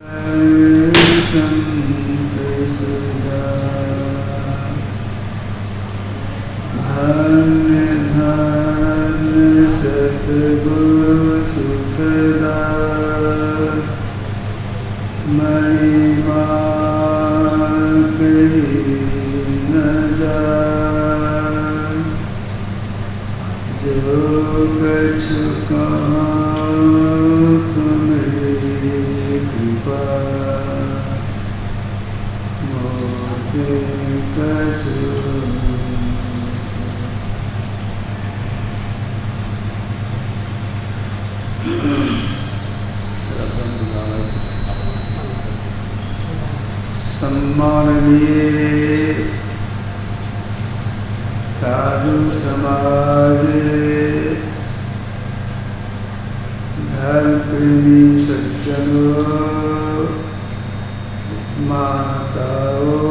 धन्य धन्य सतगुरु सुखदाय, महिमा कही न जाय। जो कछु कहूँ तुम्हारी कृपा, मोहे कछु सम्माननीय साधु समाज, धर्म प्रेमी सज्जनों, माताओं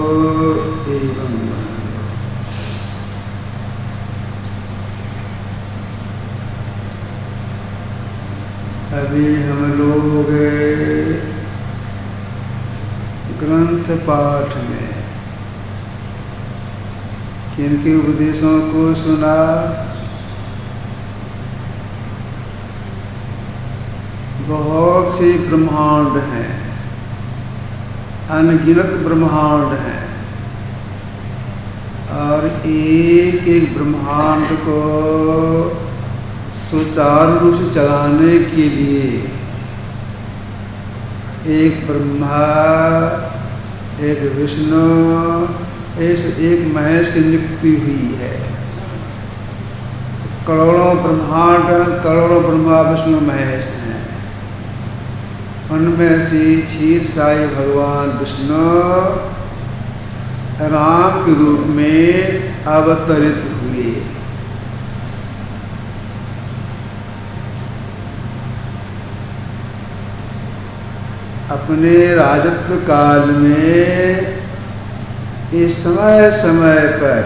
एवं बहनों, अभी हम लोग ग्रंथ पाठ में किनके उपदेशों को सुना? बहुत से ब्रह्मांड हैं, अनगिनत ब्रह्मांड हैं, और एक एक ब्रह्मांड को सुचारू रूप से चलाने के लिए एक ब्रह्मा, एक विष्णु, एक महेश की नियुक्ति हुई है। करोड़ों ब्रह्मांड, करोड़ों ब्रह्मा विष्णु महेश हैं। उनमें से क्षीर साई भगवान विष्णु राम के रूप में अवतरित हुए। अपने राजत्व काल में इस समय समय पर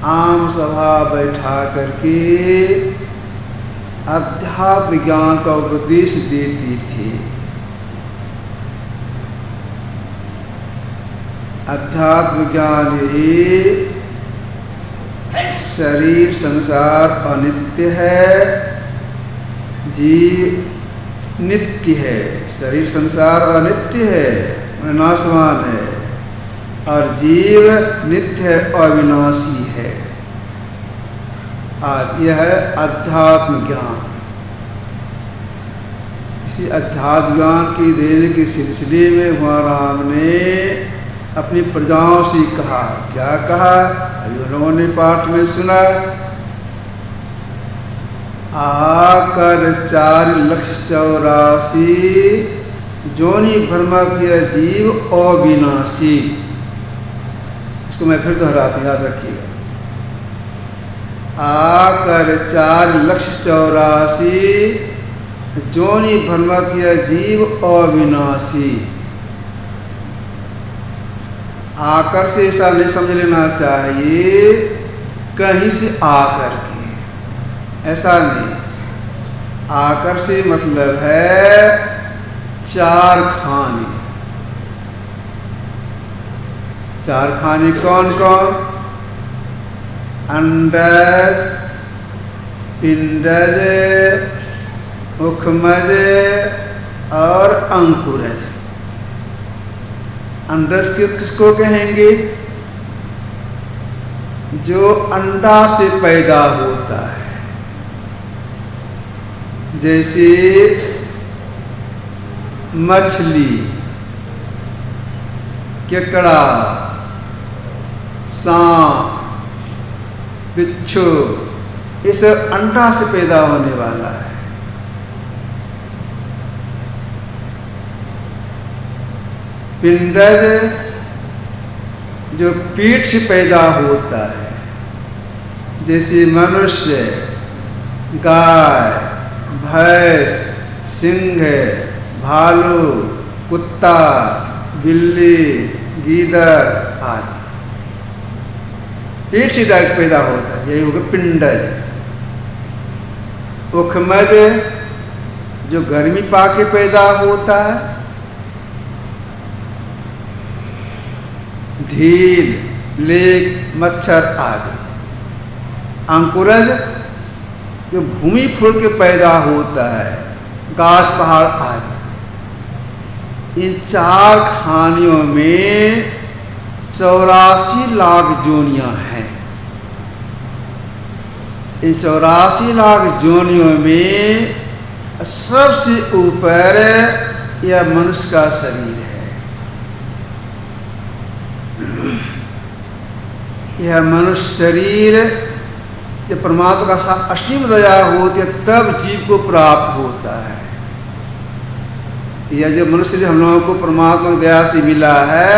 आम सभा बैठा करके अध्यात्म ज्ञान का उपदेश देती थी। अध्यात्म ज्ञान यही शरीर संसार अनित्य है, जीव नित्य है। शरीर संसार अनित्य है, नाशवान है, और जीव नित्य है, अविनाशी है। यह है अध्यात्म ज्ञान। इसी अध्यात्म ज्ञान की देने के सिलसिले में भगवान राम ने अपनी प्रजाओं से कहा। क्या कहा? अभी लोगों ने पाठ में सुना। आकर 4,84,00,000 जोनि भ्रमा किया जीव अविनाशी। इसको मैं फिर दोहराता हूं, याद रखिएगा। आकर 4,84,00,000 जोनि भ्रमा किया जीव अविनाशी। आकर से ऐसा नहीं समझ लेना चाहिए कहीं से आकर के, ऐसा नहीं। आकर से मतलब है 4 खाने। 4 खाने कौन कौन? अंडज, पिंडज, उखमज और अंकुरज। अंडज किसको कहेंगे? जो अंडा से पैदा होता है। जैसे मछली, केकड़ा, सांप, बिच्छू, इस अंडा से पैदा होने वाला है। पिंडज जो पीठ से पैदा होता है, जैसे मनुष्य, गाय, भैंस, सिंह, भालू, कुत्ता, बिल्ली, गीदड़ आदि पेट से डायरेक्ट पैदा होता है, यही होगा पिंडज। उखमज जो गर्मी पाके पैदा होता है, ढील, लेग, मच्छर आदि। अंकुरज जो भूमि फूल के पैदा होता है, गाछ पहाड़ आदि। इन 4 खानियों में 84 लाख जोनियां हैं। इन 84 लाख जोनियों में सबसे ऊपर यह मनुष्य का शरीर है। यह मनुष्य शरीर जब परमात्मा का असीम दया होती है तब जीव को प्राप्त होता है। यह जो मनुष्य हम लोगों को परमात्मा की दया से मिला है,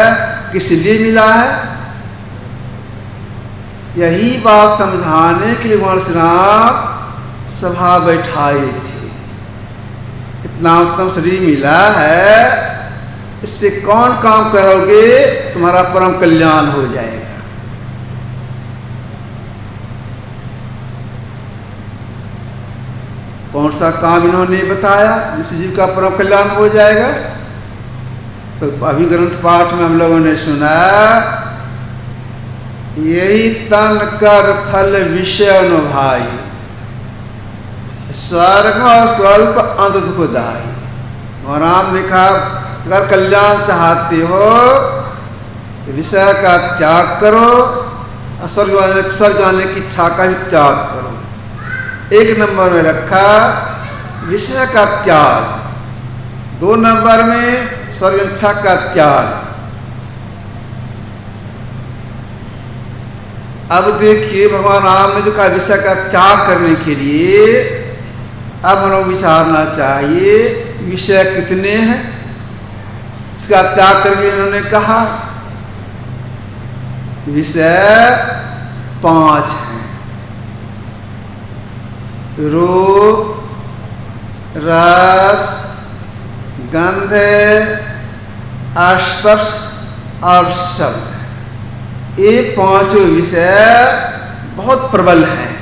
किस लिए मिला है? यही बात समझाने के लिए भगवान श्री राम सभा बैठाए थे। इतना उत्तम शरीर मिला है, इससे कौन काम करोगे तुम्हारा परम कल्याण हो जाएगा। कौन सा काम इन्होंने बताया जिससे जीव का परम कल्याण हो जाएगा? तो अभी ग्रंथ पाठ में हम लोगों ने सुना, यही तन कर फल विषय अनुभाई, स्वर्ग स्वल्प अंत दुखदाई। और राम ने कहा अगर कल्याण चाहते हो विषय का त्याग करो और स्वर्ग जाने की इच्छा का भी त्याग करो। 1 नंबर में रखा विषय का त्याग, 2 नंबर में स्वर्ग इच्छा का त्याग। अब देखिए भगवान राम ने जो कहा विषय का त्याग करने के लिए, अब हम लोग विचारना चाहिए विषय कितने हैं। इसका त्याग करके इन्होंने कहा विषय 5 हैं। रूप, रस, गंध, स्पर्श और शब्द। ये 5 विषय बहुत प्रबल हैं।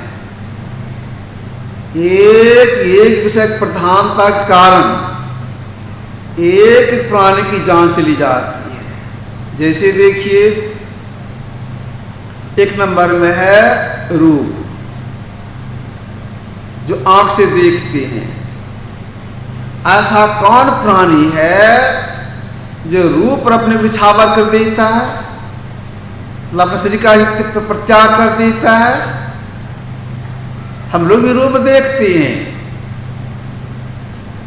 एक विषय प्रधानता के कारण एक प्राणी की जान चली जाती है। जैसे देखिए 1 नंबर में है रूप, जो आंख से देखते हैं। ऐसा कौन प्राणी है जो रूप पर अपने निछावर कर देता है, अपने शरीर का प्रत्याग कर देता है? हम लोग भी रूप देखते हैं,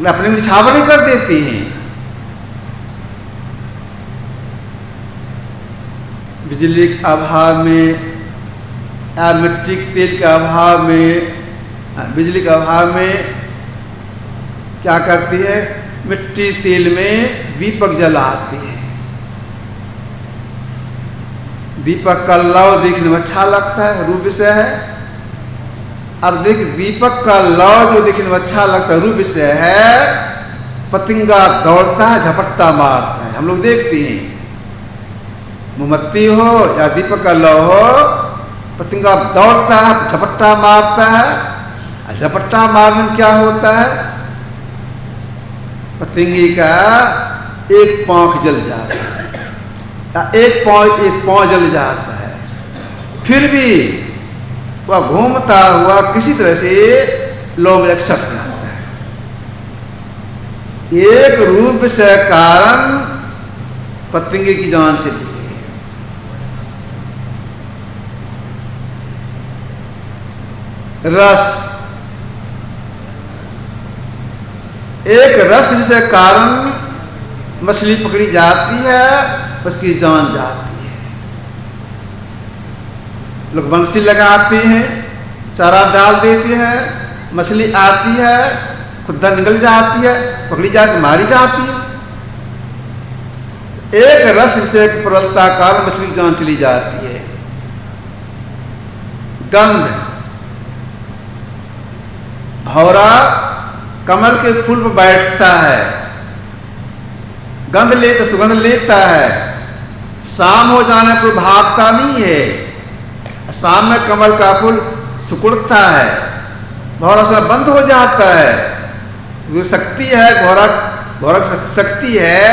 अपने निछावर नहीं कर देते हैं। बिजली के अभाव में या मिट्टी के तेल के अभाव में, बिजली के अभाव में क्या करती है, मिट्टी तेल में दीपक जलाती है। दीपक का लौ देखने में अच्छा लगता है, रूप विषय है। अब देख दीपक का लौ जो देखने में अच्छा लगता है, रूप विषय है। पतंगा दौड़ता है, झपट्टा मारता है, हम लोग देखते हैं। मोमबत्ती हो या दीपक का लौ हो, पतंगा दौड़ता है, झपट्टा मारता है। झपट्टा मारने में क्या होता है, पतंगे का एक पांख जल जाता है, एक पांव जल जाता है। फिर भी वह घूमता हुआ किसी तरह से लौ में सट जाता है। एक रूप से कारण पतंगे की जान चली गई। रस, एक रस से कारण मछली पकड़ी जाती है, उसकी जान जाती है। लोग बंसी लगाते हैं, चारा डाल देते हैं, मछली आती है, खुदा निकल जाती है, पकड़ी जाती, मारी जाती है। एक रस से प्रबलता कारण मछली की जान चली जाती है। गंध, भौरा कमल के फूल पर बैठता है, गंध लेता, सुगंध लेता है। शाम हो जाने पर भागता नहीं है, शाम में कमल का फूल सुकुड़ता है, भौरा उसमें बंद हो जाता है। वो शक्ति है, भौरा शक्ति है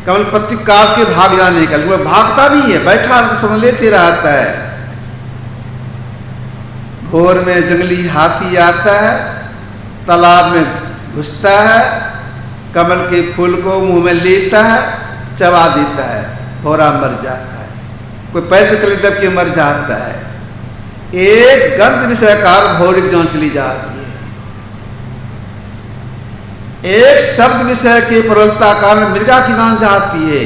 कमल पत्ती काट के भाग जाने का, लेकिन भागता नहीं है, बैठा सुन लेते रहता है। भोर में जंगली हाथी आता है, तालाब में घुसता है, कमल के फूल को मुंह में लेता है, चबा देता है, भौरा मर जाता है। कोई पैर के तले दब के मर जाता है। एक गंध विषयकार भौरिक जान चली जाती है। एक शब्द विषय के प्रबलता कारण मृगा की जान जाती है।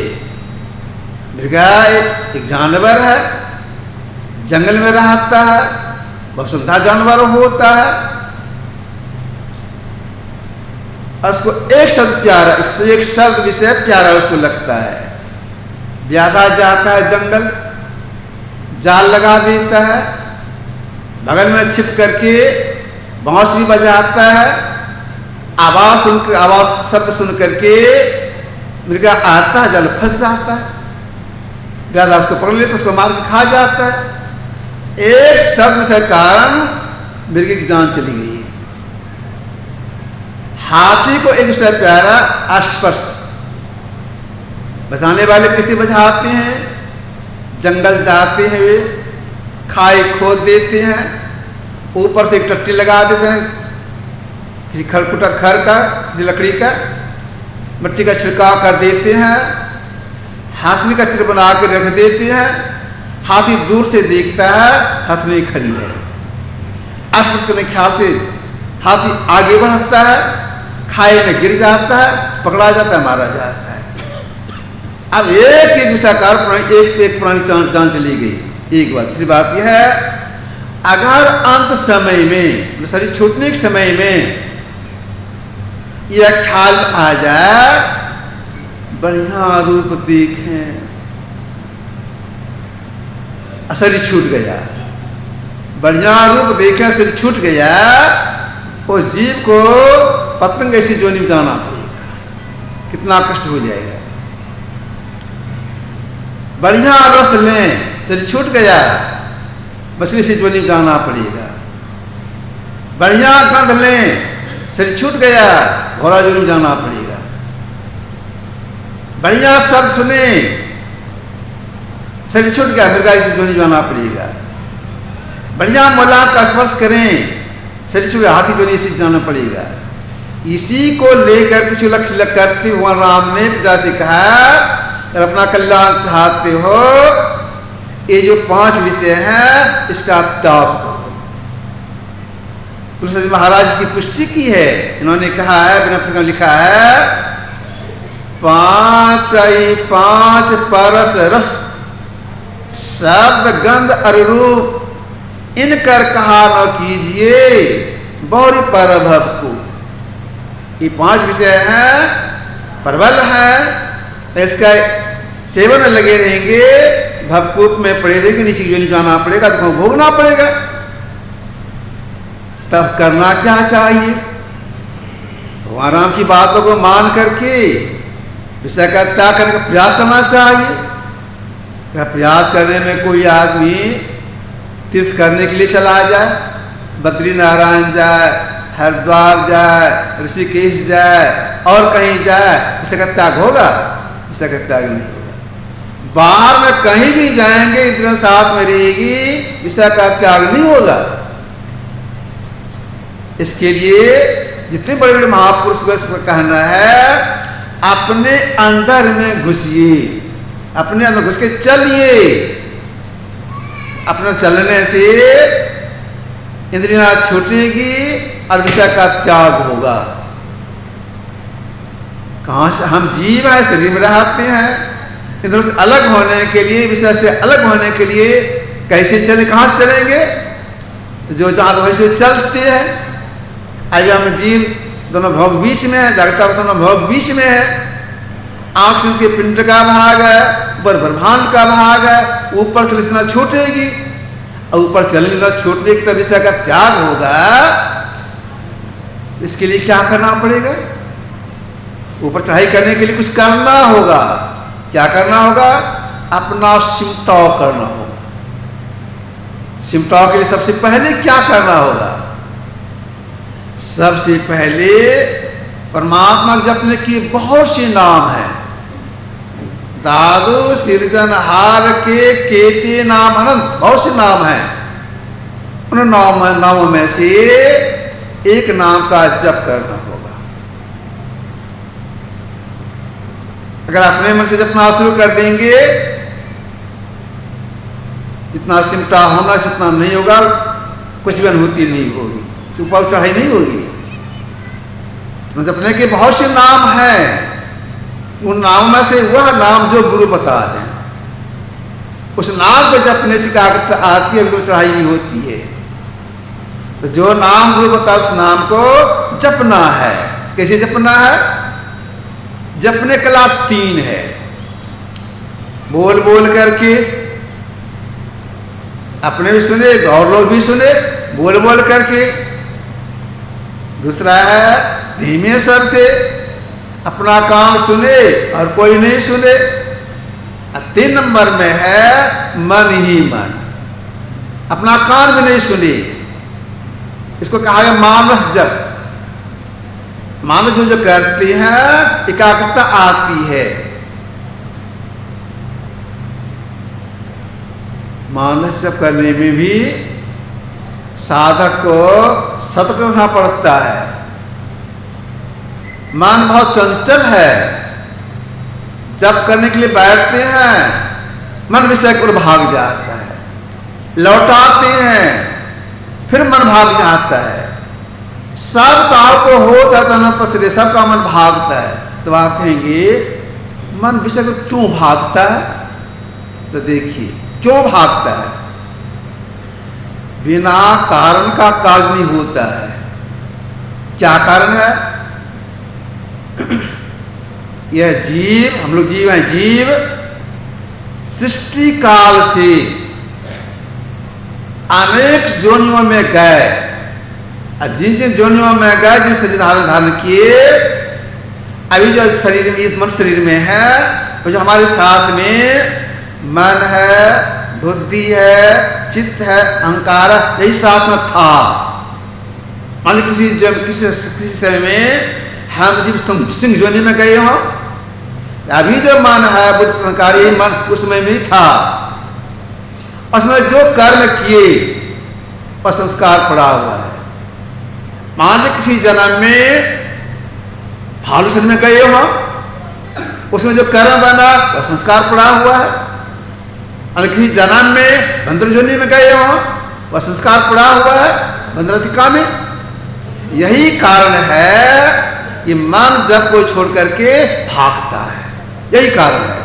मृगा एक जानवर है, जंगल में रहता है, बहुत सुंदर जानवर होता है। उसको एक शब्द प्यारा, इससे एक शब्द विषय प्यारा उसको लगता है। ब्याधा जाता है जंगल, जाल लगा देता है, बगल में छिप करके बांसुरी बजाता है, आवाज सुनकर, आवाज शब्द सुन करके मृगा आता है, जाल फंस जाता है, ब्याधा उसको पकड़ लेता है, उसको मार के खा जाता है। एक शब्द से कारण मृगे की जान चली गई। हाथी को एक विषय प्यारा, स्पर्श। बचाने वाले किसे बचाते हैं? जंगल जाते हैं, वे खाई खोद देते हैं, ऊपर से एक टट्टी लगा देते हैं, किसी खरकुटा खर का, किसी लकड़ी का, मिट्टी का छिड़काव कर देते हैं, हाथनी का चित्र बना के रख देते हैं। हाथी दूर से देखता है, हथनी खड़ी है। आसपास के ख्याल से हाथी आगे बढ़ता है, खाई में गिर जाता है, पकड़ा जाता है, मारा जाता है। अब एक एक विषाकार प्राणी, एक प्राणी जान चली गई। एक बात, दूसरी बात यह है, अगर अंत समय में, शरीर छूटने के समय में यह ख्याल आ जाए, बढ़िया रूप देखें, शरीर छूट गया, बढ़िया रूप देखें, शरीर छूट गया, वो जीव को पतंग ऐसी जोनी में जाना पड़ेगा, कितना कष्ट हो जाएगा। बढ़िया रस लें, शरीर छूट गया, मछली से जोनी में जाना पड़ेगा। बढ़िया गंध लें, शरीर छूट गया, घोड़ा जोनी में जाना पड़ेगा। बढ़िया शब्द सुने, शरीर छूट गया, मृगाई से जोनी जाना पड़ेगा। बढ़िया मुलाकात का स्पर्श करें, शरीर छूट गया, हाथी जोनी से जाना पड़ेगा। इसी को लेकर किसी लक्ष्य करते हुए राम ने प्रजा से कहा, अगर अपना कल्याण चाहते हो, ये जो 5 विषय हैं इसका त्याग करो। तुलसीदास महाराज इसकी पुष्टि की है। इन्होंने कहा है, बिना पुस्तक में लिखा है, 5 परस रस शब्द गंध और रूप इनकर कहा न कीजिए बहुरी परभव को। ये 5 विषय हैं, प्रबल हैं, इसका सेवन में लगे रहेंगे, भवकूप में पड़े रहेंगे, नीचे जो नहीं जाना पड़ेगा, तो भोगना पड़ेगा। तब करना क्या चाहिए? भगवान राम की बातों को मान करके विषय का त्याग करने का प्रयास करना चाहिए। क्या प्रयास करने में कोई आदमी तीर्थ करने के लिए चला जाए, बद्रीनारायण जाए, हरिद्वार जाए, ऋषिकेश जाए और कहीं जाए, विषय का त्याग होगा? विषय का त्याग नहीं होगा। बाहर में कहीं भी जाएंगे, इंद्रियां साथ में रहेगी, विषय का त्याग नहीं होगा। इसके लिए जितने बड़े बड़े महापुरुष का कहना है, अपने अंदर में घुसिए, अपने अंदर घुस के चलिए। अपने चलने से इंद्रियां छूटेगी और विषय का त्याग होगा। कहाँ से हम जीव हैं, शरीर में रहते हैं, इंद्रियों से अलग होने के लिए, विषय से अलग होने के लिए कैसे चले, कहाँ से चलेंगे? तो जो चाहते वैसे चलते हैं। अभी हम जीव दोनों भोग बीच में है, जागृत अवस्था में भोग बीच में है। आंख से उसके पिंड का भाग है, ऊपर ब्रह्मांड का भाग है, ऊपर चलना छूटेगी और ऊपर चलने छूटने की तब विषय का त्याग होगा। इसके लिए क्या करना पड़ेगा? ऊपर चढ़ाई करने के लिए कुछ करना होगा। क्या करना होगा? अपना सिमटाव करना होगा। सिमटाव के लिए सबसे पहले क्या करना होगा? सबसे पहले परमात्मा जपने के बहुत से नाम हैं, तादु सृजनहार के केते नाम अनंत, बहुत से नाम हैं। उन नामों में से एक नाम का जप करना होगा। अगर अपने मन से जपना शुरू कर देंगे, जितना सिमटा होना जितना नहीं होगा, कुछ भी अनुभूति नहीं होगी, चुपा चढ़ाई नहीं होगी। जपने के बहुत से नाम हैं, उन नामों में से वह नाम जो गुरु बता दें, उस नाम को जपने से क्या आरती है, तो चढ़ाई भी होती है। तो जो नाम गुरु बता उस नाम को जपना है। कैसे जपना है? जपने कला 3 है। बोल बोल करके, अपने भी सुने और लोग भी सुने, बोल बोल करके। दूसरा है धीमे स्वर से, अपना कान सुने और कोई नहीं सुने। 3 नंबर में है मन ही मन, अपना कान भी नहीं सुने। इसको कहा है मानस जप। मानस जो करते हैं एकाग्रता आती है। मानस जप करने में भी साधक को सतर्क रहना पड़ता है। मन बहुत चंचल है, जप करने के लिए बैठते हैं, मन विषय को भाग जाता है, लौटाते हैं, फिर मन भाग जाता है। सब काम को होता है मन पसरे, सबका मन भागता है। तो आप कहेंगे मन विषय को क्यों भागता है? तो देखिए क्यों भागता है। बिना कारण का कार्य नहीं होता है। क्या कारण है? यह जीव, हम लोग जीव हैं, जीव सृष्टि काल से अनेक जोनियों में गए, जिन जिन जोनियों में गए, जिन शरीर धारण किए, अभी जो शरीर में, मन शरीर में है, वो जो हमारे साथ में मन है, बुद्धि है, चित्त है, अहंकार है, यही साथ में था। मान लीजिए किसी समय में हम जीव सिंह जोनी में गए हो, अभी जो मन है बुद्ध संस्कार, यही मन उसमें भी था। उसमें जो कर्म किए और संस्कार पड़ा हुआ है। मान लीजिए किसी जन्म में भालुसन में गए हो, उसमें जो कर्म बना वह संस्कार पड़ा हुआ है। और किसी जन्म में बंदरजोनी में गए हो, वह संस्कार पड़ा हुआ है बंदराधिका में। यही कारण है कि मन जब को छोड़ करके भागता है, यही कारण है।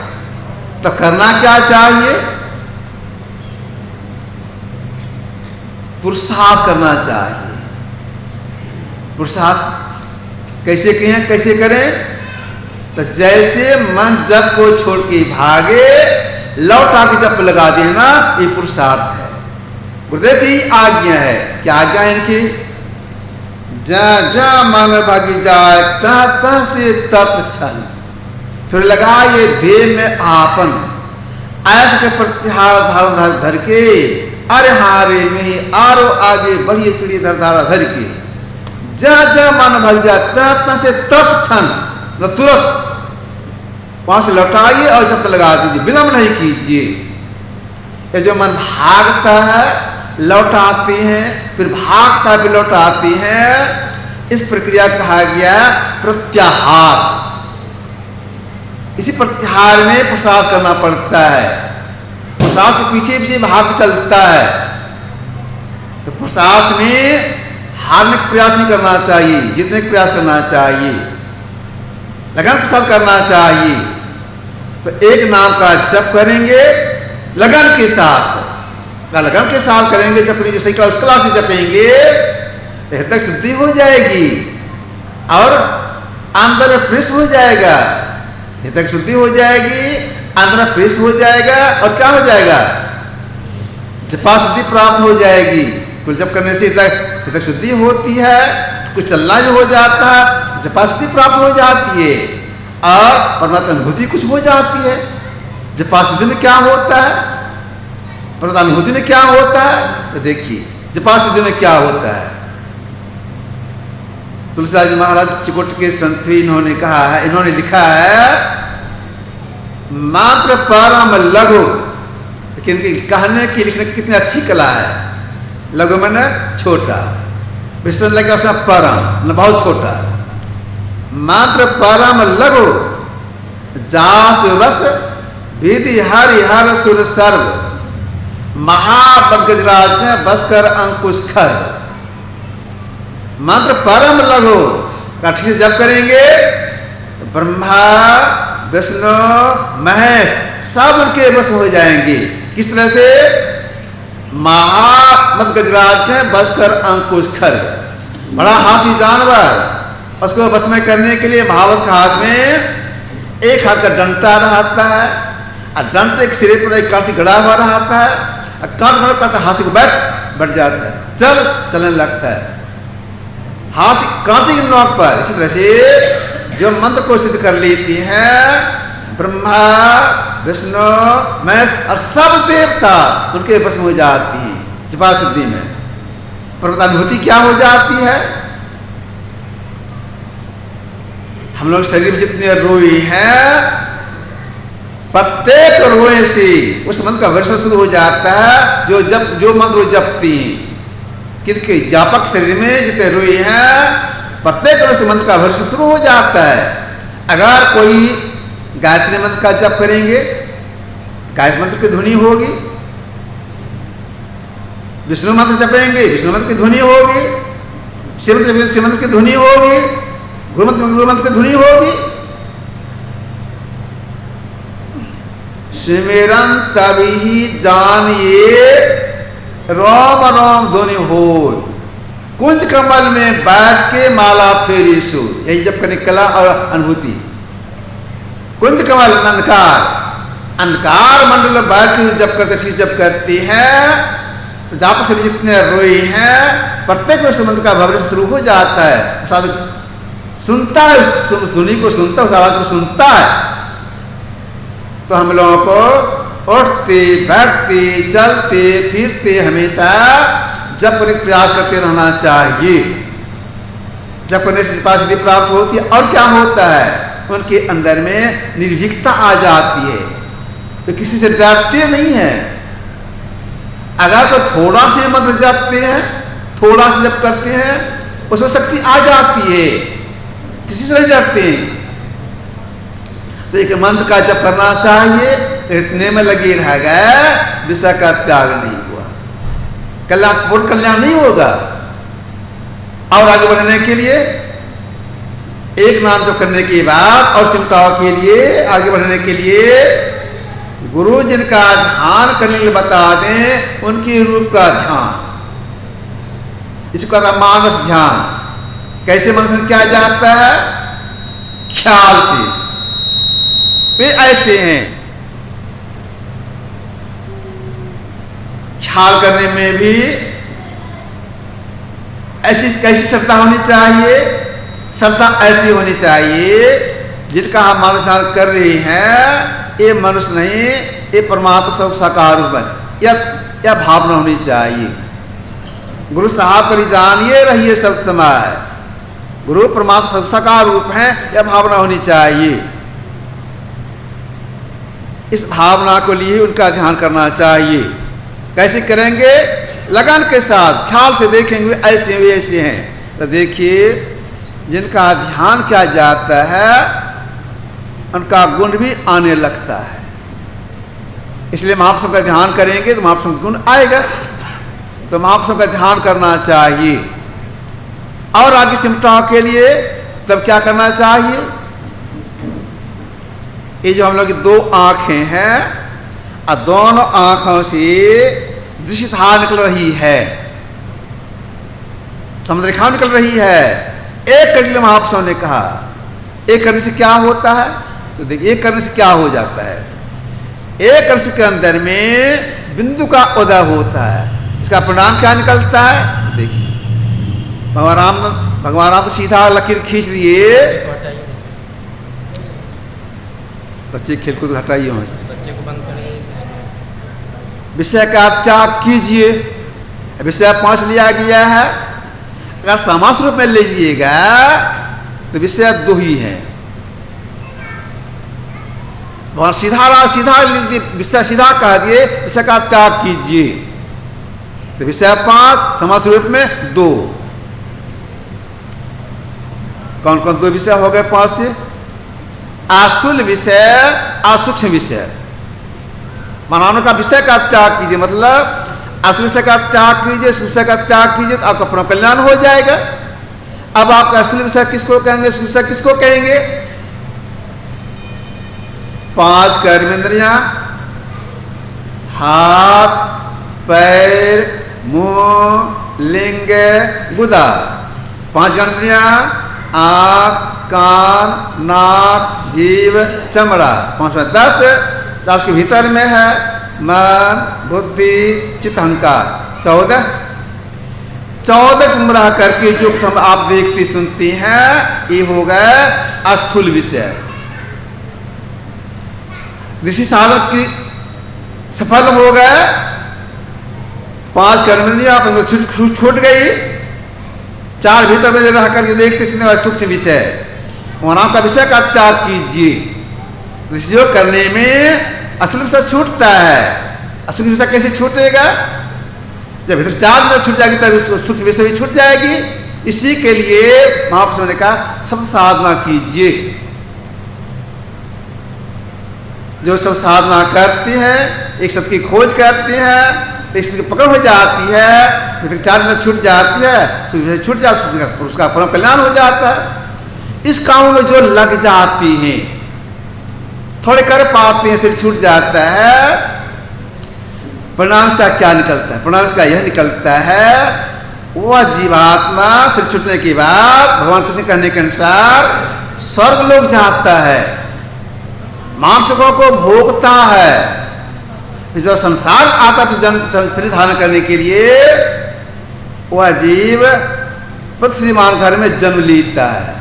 तो करना क्या चाहिए? पुरुषार्थ करना चाहिए। पुरुषार्थ कैसे कहें, कैसे करें? तो जैसे मन जप को छोड़ के भागे, लौटा के जप लगा देना, ये पुरुषार्थ है। गुरुदेव की आज्ञा है। क्या आज्ञा है इनकी? जहाँ जहाँ मन भागी जाए, तह तह से तत् छल, फिर लगा ये देह में आपन, ऐसे के प्रत्याहार धारण धर के, अरे हारे में आरो आगे बढ़िए चढ़िए धर धारा धर के, जहाँ जहाँ मन भाग जाए, तह तह से तत् क्षण, तुरंत वहां से लौटाइए और जप लगा दीजिए, विलंब नहीं कीजिए। ये जो मन भागता है, लौटाते हैं, फिर भागता है, फिर लौटाते हैं, इस प्रक्रिया कहा गया प्रत्याहार। इसी प्रत्याहार में पुरुषार्थ करना पड़ता है। पुरुषार्थ के पीछे पीछे भाग चलता है। तो पुरुषार्थ में हारने का प्रयास नहीं करना चाहिए, जीतने का प्रयास करना चाहिए, लगन के साथ करना चाहिए। तो एक नाम का जप करेंगे लगन के साथ, लगन के साथ करेंगे, जपने सही उस कला से जपेंगे तो हृदय शुद्धि हो जाएगी और अंदर प्रेस हो जाएगा। हृदय शुद्धि हो जाएगी, अंदर प्रेस हो जाएगा और क्या हो जाएगा? जपा शुद्धि प्राप्त हो जाएगी। कुछ जप करने से हृदय शुद्धि होती है, कुछ चलना भी हो जाता है, जपा शुद्धि प्राप्त हो जाती है और परमात्मा अनुभूति कुछ हो जाती है। जपा शुद्धि में क्या होता है, परमात्मा अनुभूति में क्या होता है? तो देखिए जपा शुद्धि में क्या होता है। तुलसीदास जी महाराज चिकोट के संत इन्होंने कहा है, इन्होंने लिखा है, मात्र परम लघु, लेकिन कहने की लिखने की कितनी अच्छी कला है। लघु मैंने छोटा, विसर्जन लगे उसमें परम न बहुत छोटा। मात्र परम लघु जास बस विधि हरि हर सुर सर्व, महाबद गजराज के बस कर अंकुश खर। मंत्र परम लघु का ठीक से जप करेंगे, ब्रह्मा विष्णु महेश सब उनके बस हो जाएंगे। किस तरह से? महामद गजराज के बस कर अंकुश खर। बड़ा हाथी जानवर, उसको बस में करने के लिए महावत का हाथ में एक हाथ का डंटा रहता है और डंटे के सिरे पर एक कांटी गड़ा हुआ रहता है और कांट कहता हाथी को बैठ जाता है, चलने लगता है हाथी कांटे की नोक पर। इसी तरह से जो मंत्र को सिद्ध कर लेती हैं ब्रह्मा विष्णु महेश और सब देवता उनके बस में हो जाती है। जपा सिद्धि में पर्वतानुभूति क्या हो जाती है? हम लोग शरीर में जितने रोए हैं प्रत्येक रोए से उस मंत्र का वर्षण शुरू हो जाता है। जो मंत्र जपती हैं, किनके जापक शरीर में जितने रोए हैं प्रत्येक रोए से मंत्र का वर्षण शुरू हो जाता है। अगर कोई गायत्री मंत्र का जप करेंगे, गायत्री मंत्र की ध्वनि होगी। विष्णु मंत्र जपेंगे, विष्णु मंत्र की ध्वनि होगी। शिव मंत्र की ध्वनि होगी। गुरु मंत्र की ध्वनि होगी। सिमरन तभी जानिए रोम रोम ध्वनि हो, कुंज कमल में बैठ के माला फेरी सो। यही जब करने कला और अनुभूति। कुंज कमल अंधकार मंडल में बैठ के जब करते ठीक जब करती हैं तो जहाँ से जितने रोए हैं प्रत्येक उस मंत्र का भविष्य शुरू हो जाता है। साधक सुनता है, उस ध्वनि को सुनता है, उस आवाज को सुनता है। तो हम लोगों को उठते बैठते चलते फिरते हमेशा जप करने का प्रयास करते रहना चाहिए। जप करने से सिद्धि प्राप्त होती है। और क्या होता है? उनके अंदर में निर्भीकता आ जाती है, तो किसी से डरते नहीं है। अगर तो थोड़ा से मंत्र जपते हैं, थोड़ा से जप करते हैं, उसमें शक्ति आ जाती है, किसी से नहीं डरते हैं। तो एक मंत्र का जप करना चाहिए, इतने में लगे रह गए, विषय का त्याग नहीं हुआ, पूर्ण कल्याण नहीं होगा। और आगे बढ़ने के लिए एक नाम जप करने के बाद और सिमटाव के लिए आगे बढ़ने के लिए गुरु जिनका ध्यान करने के लिए बता दें, उनके रूप का ध्यान, इसको मानस ध्यान। कैसे मनन किया जाता है? ख्याल से। वे ऐसे हैं, ख्याल करने में भी ऐसी कैसी श्रद्धा होनी चाहिए? श्रद्धा ऐसी होनी चाहिए जिनका हम मानस ध्यान कर रहे हैं ये मनुष्य नहीं, ये परमात्मा सब साकार रूप है, यह भावना होनी चाहिए। गुरु साहब करी जानिए रहिए सब समय, गुरु परमात्मा सब साकार रूप है, यह भावना होनी चाहिए। इस भावना को लिए उनका ध्यान करना चाहिए। कैसे करेंगे? लगन के साथ ख्याल से देखेंगे ऐसे वे ऐसे हैं। तो देखिए जिनका ध्यान किया जाता है उनका गुण भी आने लगता है। इसलिए महापुरुषों का ध्यान करेंगे तो महापुरुषों का गुण आएगा। तो महापुरुषों का ध्यान करना चाहिए। और आगे सिमटाव के लिए तब क्या करना चाहिए? ये जो हम लोग की दो आंखें हैं और दोनों आंखों से दृश्य धारा निकल रही है, समुद्र रेखा निकल रही है। एक करने महापुरुषों ने कहा, एक करने से क्या होता है? तो देखिए एक करने से क्या हो जाता है। एक कर्ष के अंदर में बिंदु का उदय होता है, इसका परिणाम क्या निकलता है? देखिए भगवान राम तो सीधा लकीर खींच दिए। बच्चे खेल कूद हटाइए वहां से, बच्चे को बंद करिए, विषय का त्याग कीजिए। विषय 5 लिया गया है, अगर समास रूप में लीजिएगा तो विषय 2 ही है। भगवान सीधा विषय सीधा कह दिए, विषय का त्याग कीजिए। तो विषय 5, समास रूप में 2। कौन कौन 2 विषय हो गए 5 से? आस्थूल विषय, असूक्ष्म विषय। मानव का विषय का त्याग कीजिए, मतलब असूक्ष्म विषय का त्याग कीजिए, विषय का त्याग कीजिए तो आपका परम कल्याण हो जाएगा। अब आपका अस्थूल विषय किसको कहेंगे, सूक्ष्म विषय किसको कहेंगे? 5 कर्मेंद्रियां, हाथ, पैर, मुंह, लिंग, गुदा। 5 ज्ञानेंद्रियां, आंख, कान, नाक, जीव, चमड़ा। 5 में 10, 4 के भीतर में है मन, बुद्धि, चित्त, अहंकार। 14 संग्रह करके जो आप देखती सुनती हैं, ये हो गए अस्थूल विषय। जिस साधक की सफल हो गए, 5 कर्मेंद्रियां छूट गई, 4 भीतर में रह करके देखते सुनने वाले सूक्ष्म विषय, वहां का विषय का त्याग कीजिए। योग करने में असूल विषय छूटता है। असूल विषय कैसे छूटेगा? जब भीतर 4 मिनट छूट जाएगी तब सूक्ष्म विषय भी छूट जाएगी। इसी के लिए महापुरुषों ने कहा सब साधना कीजिए। जो सब साधना करते हैं, एक शब्द की खोज करते हैं, एक शब्द की पकड़ हो जाती है, भीतर 4 मिनट छूट जाती है, छूट जाती है, उसका परम कल्याण हो जाता है। इस काम में जो लग जाती हैं, थोड़े कर पाते हैं, सिर छूट जाता है, परिणाम इसका क्या निकलता है? परिणाम इसका यह निकलता है, वह जीवात्मा सिर छूटने के बाद भगवान कृष्ण कहने के अनुसार स्वर्ग लोक जाता है, मानसिकों को भोगता है। जब संसार आता है शरीर धारण करने के लिए, वह जीव श्रीमान घर में जन्म लेता है,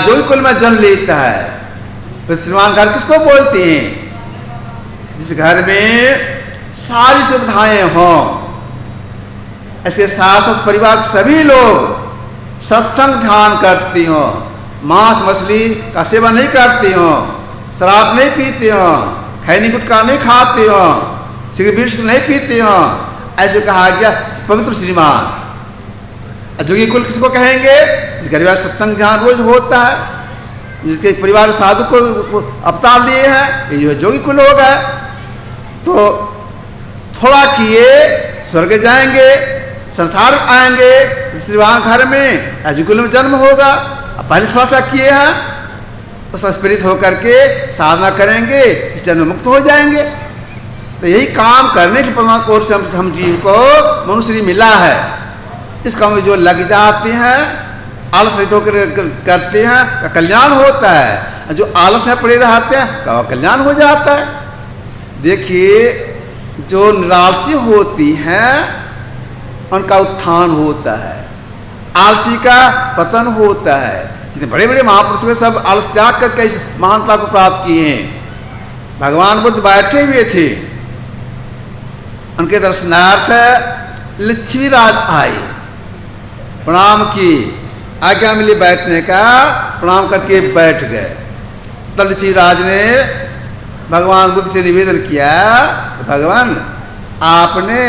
जोगी कुल में जन्म लेता है। श्रीमान घर किसको बोलते हैं? जिस घर में सारी सुविधाएं हों, इसके साथ साथ परिवार के सभी लोग सत्संग ध्यान करते हो, मांस मछली का सेवन नहीं करते हो, शराब नहीं पीते हो, खैनी गुटखा नहीं खाते हो, सिगरेट नहीं पीते हो, ऐसे कहा गया पवित्र श्रीमान। जोगी कुल किसको कहेंगे? जिस परिवार सत्संग ध्यान रोज होता है, जिसके परिवार साधु को अवतार लिए हैं, ये जोगी कुल हो गए। तो थोड़ा किए स्वर्ग जाएंगे, संसार आएंगे, श्रीमान घर में अजुकुल में जन्म होगा। पहले थोड़ा सा किए हैं, उसका स्पिरित होकर के साधना करेंगे, इस जन्म मुक्त हो जाएंगे। तो यही काम करने के परमात्मा की ओर से हम जीव को मनुष्य मिला है। इस काम में जो लग जाते हैं, आलस रहित होकर करते हैं, का कल्याण होता है। जो आलस में पड़े रहते हैं, का कल्याण हो जाता है। देखिए, जो निरालसी होती हैं उनका उत्थान होता है, आलसी का पतन होता है। जितने बड़े बड़े महापुरुषों सब आलस त्याग करके महानता को प्राप्त किए हैं। भगवान बुद्ध बैठे हुए थे, उनके दर्शनार्थ लक्ष्मीराज आए, प्रणाम किए, आज्ञा मिली बैठने का, प्रणाम करके बैठ गए। तब लक्ष्मीराज ने भगवान बुद्ध से निवेदन किया, भगवान आपने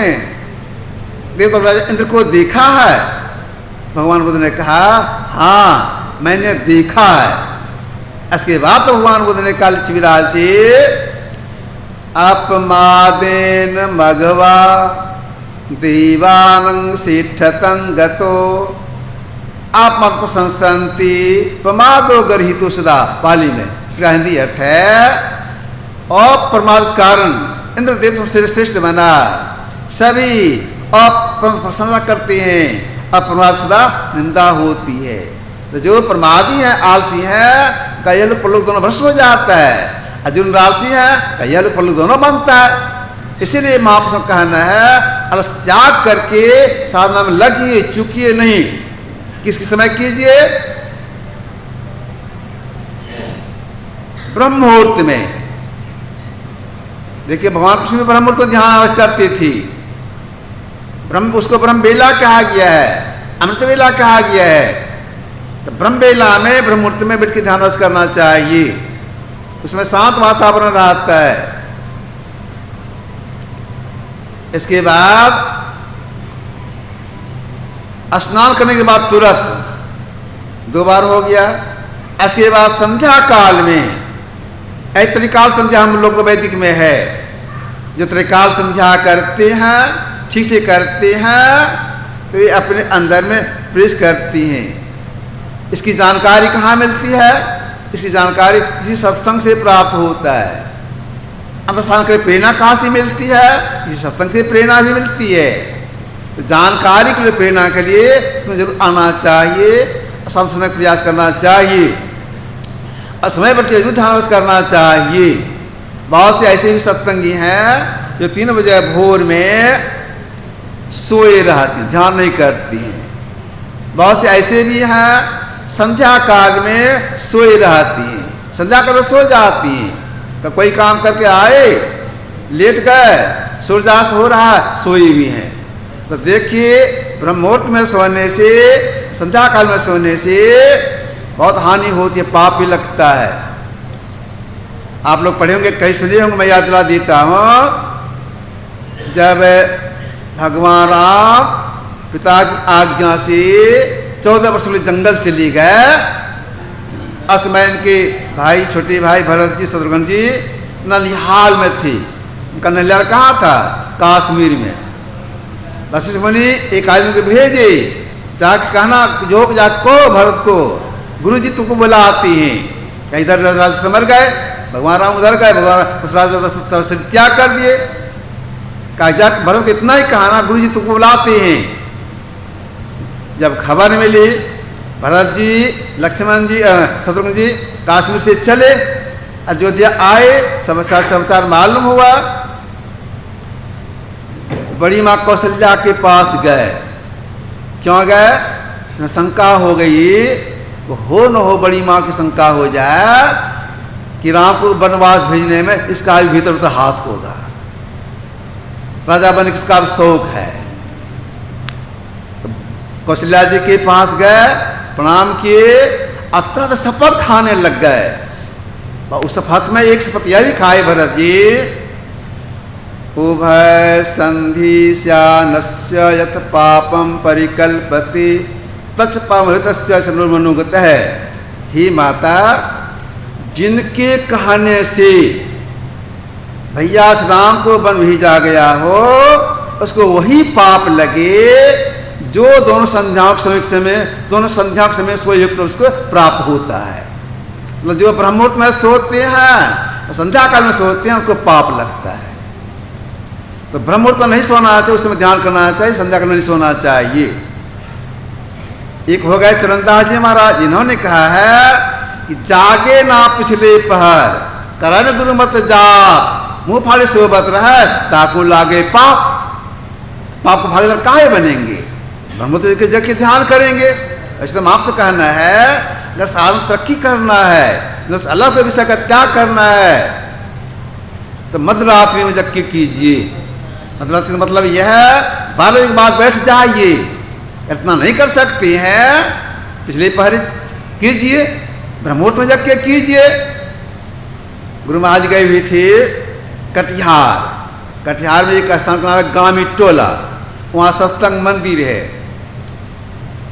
देवराज इंद्र को देखा है? भगवान बुद्ध ने कहा, हाँ मैंने देखा है। इसके बाद तो भगवान बुद्ध ने कहा लक्ष्मीराज से, अपमादेन मघवा देवानं सिद्धतं गतो आप मत प्रशंसन्ति प्रमादो गर्हितो सदा। पाली में इसका हिंदी अर्थ है, अप्रमाद कारण इंद्रदेव से श्रेष्ठ बना, सभी प्रशंसा करते हैं, अप्रमाद सदा निंदा होती है। तो जो प्रमादी है, आलसी है, का यह लोग परलोक दोनों भ्रष्ट हो जाता है। अर्जुन आलसी है, का यह लोग परलोक दोनों बनता है। इसीलिए महापुरुषों का कहना है, आलस त्याग करके साधना में लगिए, चुकिए नहीं। किसके समय कीजिए? ब्रह्म मुहूर्त में। देखिए, भगवान कृष्ण में ब्रह्म मुहूर्त में ध्यान करते थी। ब्रह्म, उसको ब्रह्म बेला कहा गया है, अमृत बेला कहा गया है। तो ब्रह्म बेला में, ब्रह्म मुहूर्त में बैठ के ध्यान करना चाहिए। उसमें शांत वातावरण रहता है। इसके बाद स्नान करने के बाद तुरंत 2 बार हो गया। इसके बाद संध्या काल में, एक त्रिकाल संध्या हम लोग को वैदिक में है, जो त्रिकाल संध्या करते हैं, ठीक से करते हैं, तो ये अपने अंदर में प्रवेश करती हैं। इसकी जानकारी कहाँ मिलती है? इसकी जानकारी इसी सत्संग से प्राप्त होता है। अंतस्नान के प्रेरणा कहाँ से मिलती है? इसी सत्संग से प्रेरणा भी मिलती है। तो जानकारी के लिए, प्रेरणा के लिए इसमें जरूर आना चाहिए, सब समय प्रयास करना चाहिए, और समय पर जरूर ध्यान करना चाहिए। बहुत से ऐसे भी सत्संगी हैं जो 3 बजे भोर में सोए रहती हैं, ध्यान नहीं करती हैं। बहुत से ऐसे भी हैं संध्या काल में सोए रहती हैं, संध्या काल में सो जाती हैं। तो कोई काम करके आए, लेट गए, सूर्यास्त हो रहा है, सोई भी हैं। तो देखिए, ब्रह्म मुहूर्त में सोने से, संध्या काल में सोने से बहुत हानि होती है, पाप भी लगता है। आप लोग पढ़े होंगे, कहीं सुने होंगे, मैं याद दिला देता हूँ। जब भगवान राम पिता की आज्ञा से 14 वर्ष के लिए जंगल चली गए, उस समय इनके भाई, छोटे भाई भरत जी, शत्रुघ्न जी ननिहाल में थे। उनका ननिहाल कहाँ था? कश्मीर में। वशिष्ठ मुनि एक आदमी को भेजे, जाके कहना, जोग जाको भरत को, गुरु जी तुमको बुलाती हैं। इधर दशरथ से मर गए, भगवान राम उधर गए, भगवान दशरथ त्याग कर दिए। कहा जा भरत को इतना ही कहना, गुरु जी तुमको बुलाते हैं। जब खबर मिली, भरत जी, लक्ष्मण जी, शत्रुघ्न जी कश्मीर से चले, अयोध्या आए, समाचार मालूम हुआ, बड़ी माँ कौशल्या के पास गए। क्यों गए? शंका हो गई, हो न हो बड़ी माँ की शंका हो जाए कि राम को वनवास भेजने में इसका भी भीतर उतर हाथ होगा, राजा बनने किसका भी शौक है। कौशल्या जी के पास गए, प्रणाम किए, अत्यंत शपथ खाने लग गए। उस शपथ में एक शपथ यह भी खाए भरत जी, उभय संधि स्यानस्य यथ पापम परिकल्पति तच पामहितस्य शनुर्मनुगत है। ही माता, जिनके कहने से भैया राम को वन भेजा गया हो, उसको वही पाप लगे जो दोनों संध्याओं के समय सोए हुए उसको प्राप्त होता है। मतलब जो ब्रह्ममुहूर्त में सोते हैं, संध्या काल में सोते हैं, उनको पाप लगता है। तो ब्रह्ममुहूर्त में नहीं सोना चाहिए, उस समय ध्यान करना चाहिए, संध्या काल में नहीं सोना चाहिए। एक हो गए चरणदास जी महाराज, इन्होंने कहा है कि जागे ना पिछले पहर, करण गुरु मत जाप, मुंह फाड़े सोबत रहे, ताकू लागे पाप। पाप को भागीदार काहे बनेंगे? ब्रह्ममुहूर्त के जग के ध्यान करेंगे। ऐसे तो आपसे कहना है, अगर साधन तरक्की करना है, अगर अलग के विषय का त्याग करना है, तो मध्यरात्रि में जग के कीजिए। मध्यरात्रि का मतलब यह है 12 बजे के बाद बैठ जाइए। इतना नहीं कर सकते हैं, पिछले पहर कीजिए, ब्रह्ममुहूर्त में जग के कीजिए। गुरु महाराज गए हुए थे कटिहार में एक स्थान का नाम है गामी टोला, वहाँ सत्संग मंदिर है।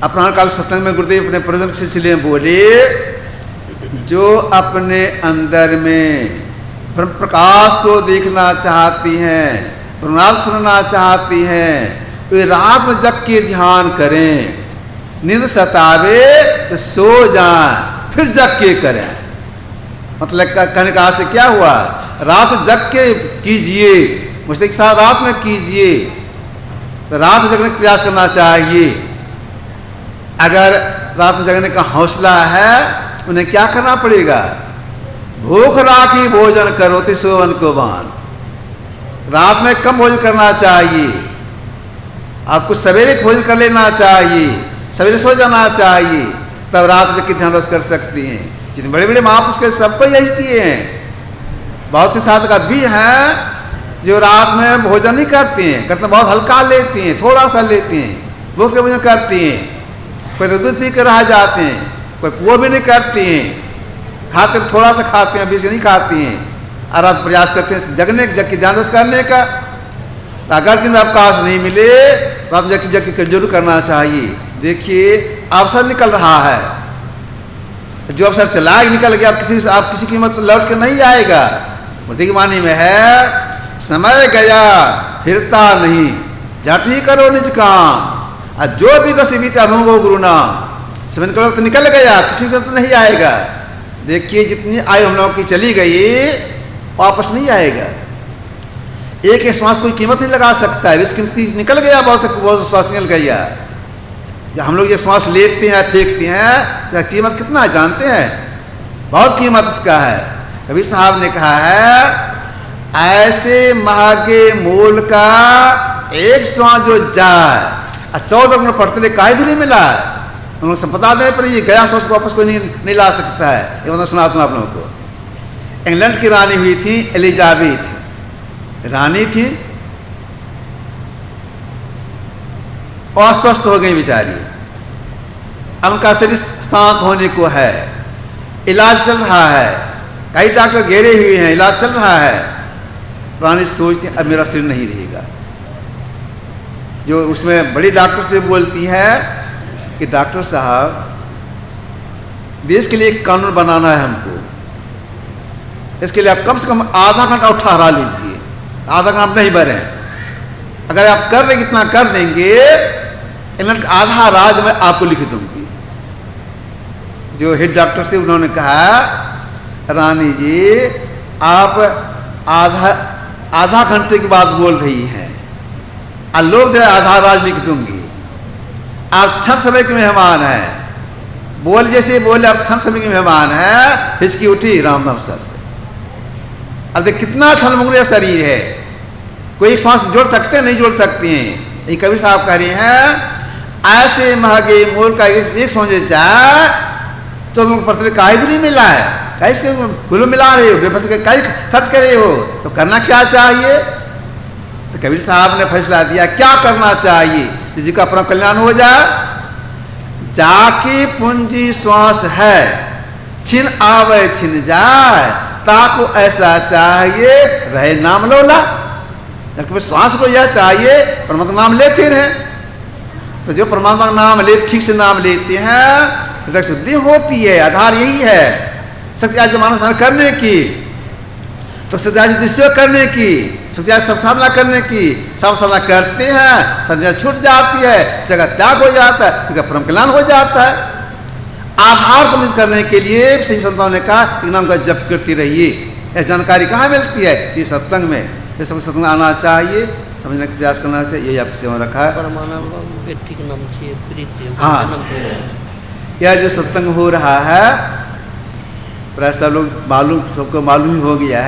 अपना काल सत्संग में गुरुदेव अपने प्रवचन के सिलसिले में बोले, जो अपने अंदर में ब्रह्म प्रकाश को देखना चाहती हैं, प्रणाम सुनना चाहती हैं, वे रात में जग के ध्यान करें। नींद सतावे तो सो जाएं, फिर जग के करें। मतलब कहने का आशय क्या हुआ? रात में जग के कीजिए, मुझसे के साथ रात में कीजिए, तो रात में जगने का प्रयास करना चाहिए। अगर रात में जगने का हौसला है, उन्हें क्या करना पड़ेगा? भूख राखी भोजन करो ति सोवन को बान। रात में कम भोजन करना चाहिए, आपको सवेरे भोजन कर लेना चाहिए, सवेरे सो जाना चाहिए, तब रात जग के ध्यान रस कर सकती हैं। जितने बड़े बड़े महापुरुष के सबको यही किए हैं। बहुत से साधक भी हैं जो रात में भोजन नहीं करते हैं, करते बहुत हल्का लेते हैं, थोड़ा सा लेते हैं, भूख के भोजन करते हैं। कोई तो दूध पी कर रह जाते हैं, कोई वो भी नहीं करते हैं। खाते थोड़ा सा खाते हैं, बीच नहीं खाते हैं, और आप प्रयास करते हैं जग की ध्यान करने का। तो अगर दिन अवकाश नहीं मिले तो आप जग की जरूर करना चाहिए। देखिए अवसर निकल रहा है, जो अवसर चला निकल गया, आप किसी कीमत लौट के नहीं आएगा। बुद्धि वाणी में है, समय गया फिरता नहीं, झट ही करो निज काम, और जो भी दस बीता भूंगो गुरु नाम। समय निकल तो निकल गया, किसी को तो नहीं आएगा। देखिए जितनी आयु हम लोगों की चली गई वापस नहीं आएगा। एक श्वास कोई कीमत नहीं लगा सकता है, इसकी निकल गया, बहुत श्वास निकल गया। जब हम लोग ये श्वास लेते हैं फेंकते हैं, कीमत कितना है जानते हैं? बहुत कीमत इसका है। कबीर साहब ने कहा है, ऐसे महंगे मोल का एक श्वास जो जाए, 14 गुण पढ़ते रहे काहे धुरी मिला है। उन्होंने संपदा देने पर ये गया श्वास को वापस कोई नहीं ला सकता है। ये मतलब सुनाता हूँ आप लोगों को। इंग्लैंड की रानी हुई थी एलिजाबेथ, रानी थी, अस्वस्थ हो गई बेचारी। अब उनका शरीर शांत होने को है, इलाज चल रहा है, कई डॉक्टर घेरे हुए हैं, इलाज चल रहा है। रानी सोचती अब मेरा शरीर नहीं रहेगा। जो उसमें बड़ी डॉक्टर से बोलती है कि डॉक्टर साहब देश के लिए एक कानून बनाना है हमको, इसके लिए आप कम से कम आधा घंटा और ठहरा लीजिए, आधा घंटा आप नहीं बढ़े। अगर आप कर रहे इतना कर देंगे, इंग्लैंड का आधा राज मैं आपको लिख दूंगी। जो हेड डॉक्टर थे उन्होंने कहा, रानी जी आप आधा घंटे की बात बोल रही हैं, और लोग दे आधा राज लिख दूंगी। आप क्षण समय के मेहमान हैं, बोल जैसे बोले आप क्षण समय के मेहमान हैं। हिचकी उठी, राम नाम सत्य। अब देख कितना छलमुगलिया शरीर है, कोई श्वास जोड़ सकते हैं? नहीं जोड़ सकते हैं। ये कबीर साहब कह रहे हैं, ऐसे महंगे मोल का एक सोचे चाहे 14% काहे नहीं मिला है, कैसे गुलो मिला रहे हो, बेपत के कई खर्च कर रहे हो, तो करना क्या चाहिए? तो कबीर साहब ने फैसला दिया क्या करना चाहिए किसी का परम कल्याण हो जाए। जाकी पूंजी श्वास है, छिन आवे छिन जाए, ताको ऐसा चाहिए रहे नाम लोला। श्वास को यह चाहिए परमात्मा नाम लेते रहे। तो जो परमात्मा नाम ले ठीक से नाम लेते हैं तो शुद्धि होती है। आधार यही है सत्याज मानस करने की, तो सत्याज दृश्य करने की, सत्याज सब साधना करने की। सब साधना करते हैं, सत्याज छूट जाती है, जगह त्याग हो जाता है, क्योंकि परम कल्याण हो जाता है। आधार को मिल करने के लिए सही संतों ने कहा कि नाम का जप करती रहिए। यह जानकारी कहाँ मिलती है? इसी सत्संग में। ये सब सत्संग आना चाहिए, समझने का प्रयास करना चाहिए। यही आपकी सेवा रखा है। हाँ, यह जो सत्संग हो रहा है प्राय सब लोग मालूम, सबको मालूम ही हो गया है।